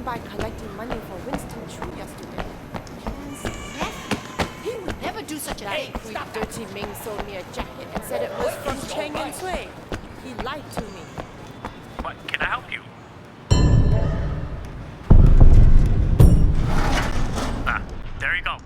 by collecting money for Winston Chu yesterday. He would never do such a thing. That dirty Ming sold me a jacket and said it was from Cheng and Sui. He lied to me. What? Can I help you? Ah, there you go.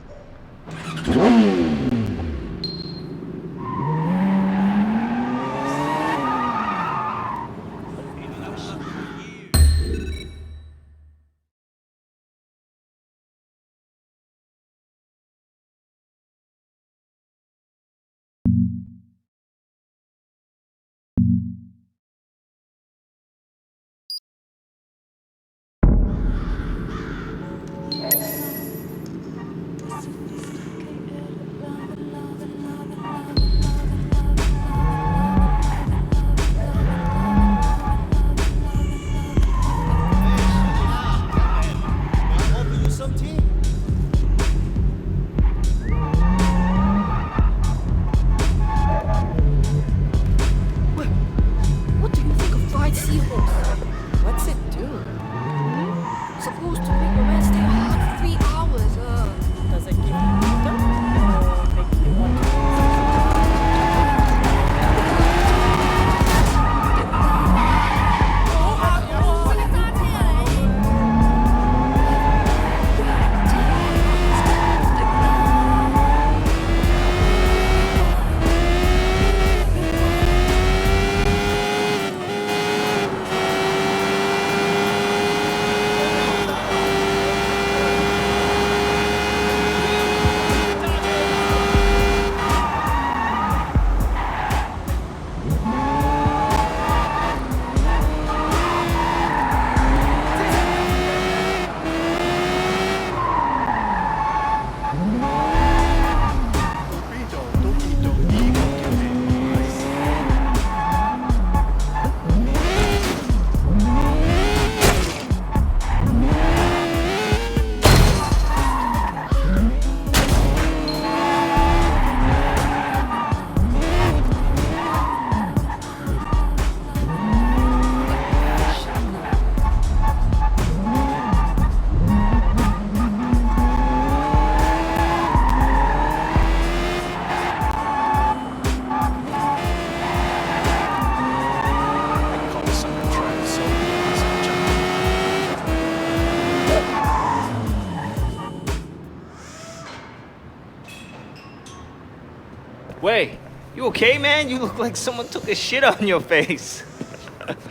What do you think of fried seahorse? What's it do? Supposed to make a man stay hard for 3 hours. Does it give you water? Or make you want to? Wait, you okay, man? You look like someone took a shit on your face.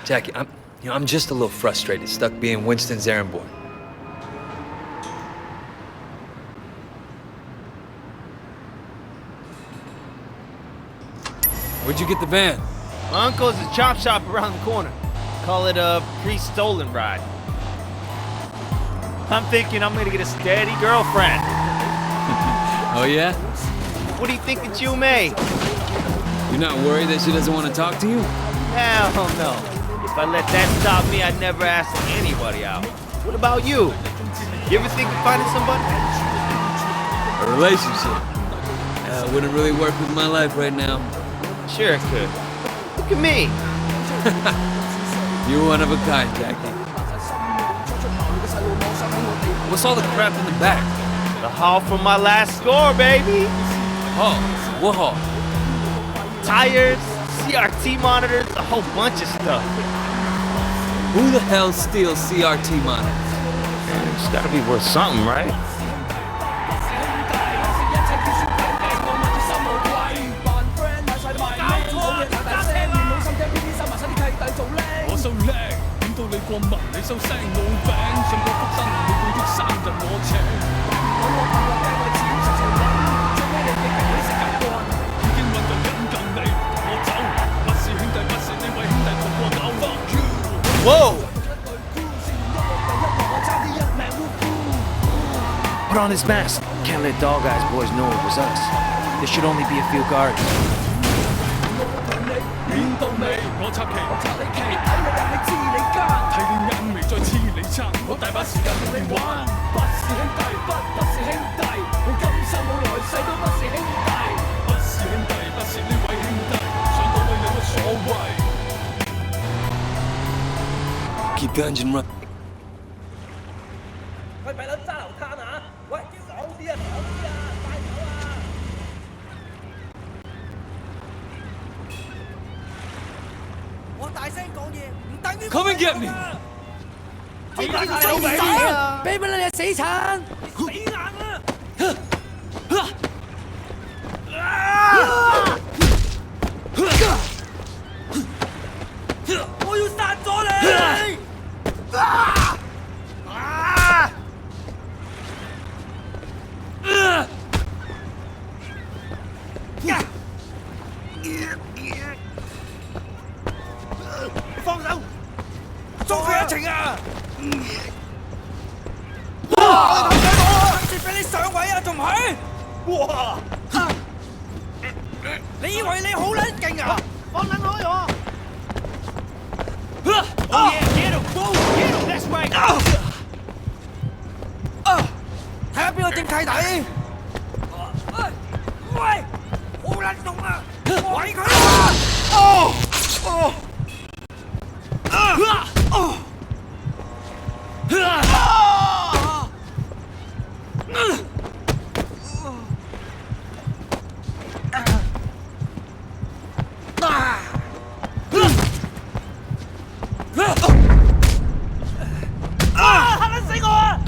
Jackie, I'm just a little frustrated, stuck being Winston's errand boy. Where'd you get the van? My uncle's a chop shop around the corner. Call it a pre-stolen ride. I'm thinking I'm gonna get a steady girlfriend. Oh, yeah? What do you think of you, May? You're not worried that she doesn't want to talk to you? Hell no. If I let that stop me, I'd never ask anybody out. What about you? You ever think of finding somebody? A relationship. Wouldn't really work with my life right now. Sure it could. Look at me. You're one of a kind, Jackie. What's all the crap in the back? The haul from my last score, baby. Oh, what haul? Tires, CRT monitors, a whole bunch of stuff. Who the hell steals CRT monitors? It's gotta be worth something, right? Whoa! Put on his mask. Can't let Dog Eyes boys know it was us. There should only be a few guards. Keep the engine running. Come and get me！ 俾乜你死殘！我要殺咗你！放手！捉佢一程啊！接俾你上位啊，仲唔係？哇！你以為你好撚勁啊？放撚開我！Oh yeah, get him! Get him! That's right! 睇下邊個正契弟？喂，好撚痛啊！毀佢啊！嚇撚死我啊！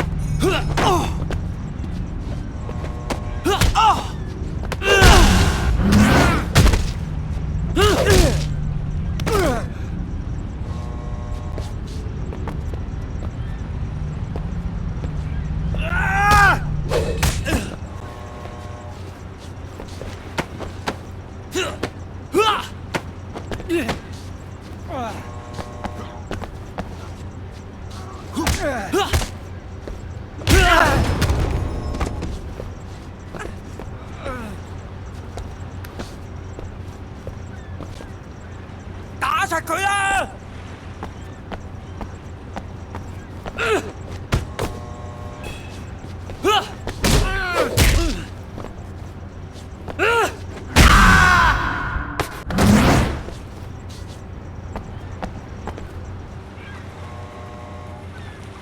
打柒佢啦！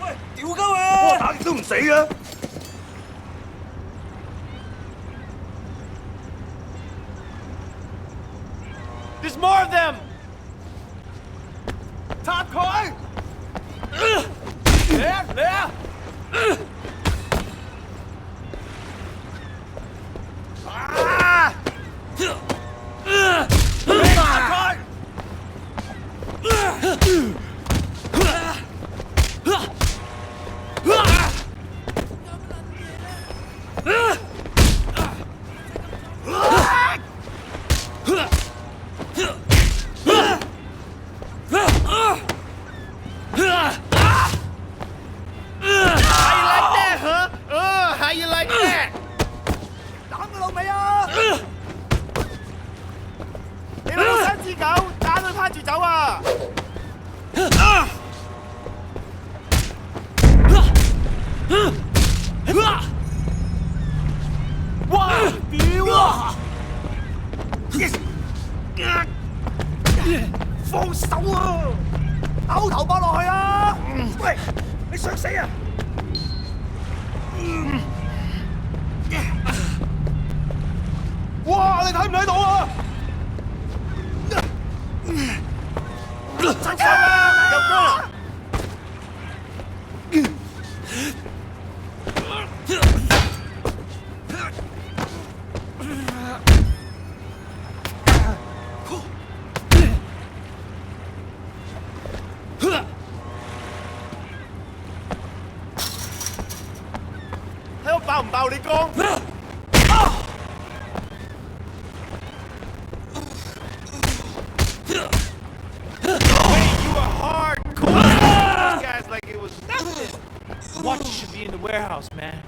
喂，屌鳩啊！我打極都唔死嘅。There's more of them! 插佢！嚟啊嚟啊！啊！插佢！How you like that? 打佢老味啊！你攞3支狗打佢趴住走啊！哇！屌啊！放手啊！扭頭搏落去啊！喂，你想死啊？哇！你睇唔睇到啊？出手啦！入波啦！睇我爆唔爆你光？Watch should be in the warehouse, man.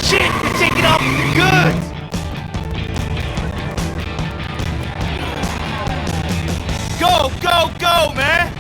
Shit, you're taking off the goods! Go, go, go, man!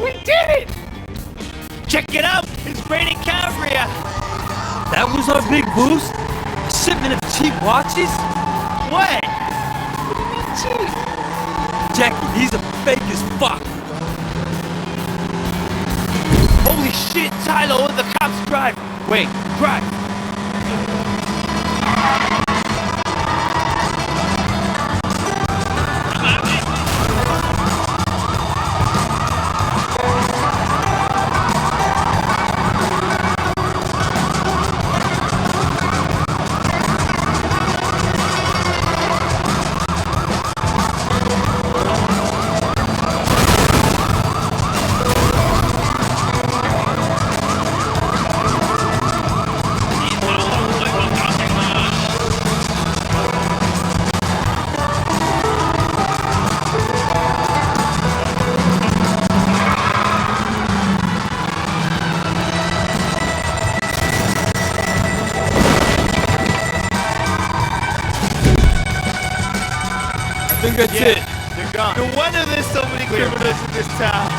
We did it! Check it out! It's raining cavalry! That was our big boost? A shipment of cheap watches? What? What do you mean cheap? Jackie, he's a fake as fuck. Holy shit, Tylo, the cops drive! Wait, drive! I think that's it. They're gone. No wonder there's so many criminals in this town.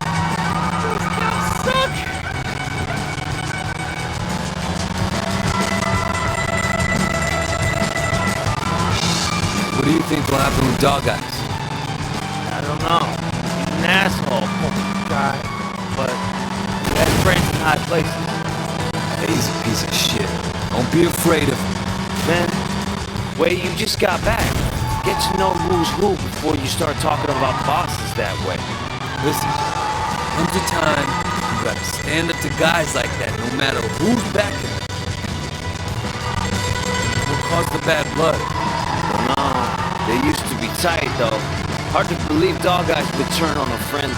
Those cops suck. What do you think will happen with Dog Eyes? I don't know. He's an asshole, guy. But he has friends in high places. He's a piece of shit. Don't be afraid of him. Man, wait, you just got back. Get to know who's who before you start talking about bosses that way. Listen, comes a time you gotta stand up to guys like that no matter who's backing them. What caused the bad blood? No, they used to be tight though. Hard to believe Dog Eyes would turn on a friend.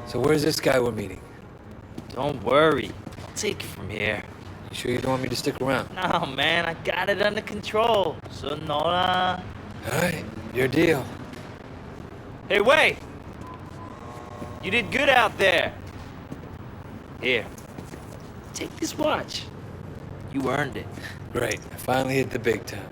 So where's this guy we're meeting? Don't worry, I'll take it from here. You sure you don't want me to stick around? No, man, I got it under control. Sonora. Alright, your deal. Hey, wait! You did good out there. Here, take this watch. You earned it. Great, I finally hit the big time.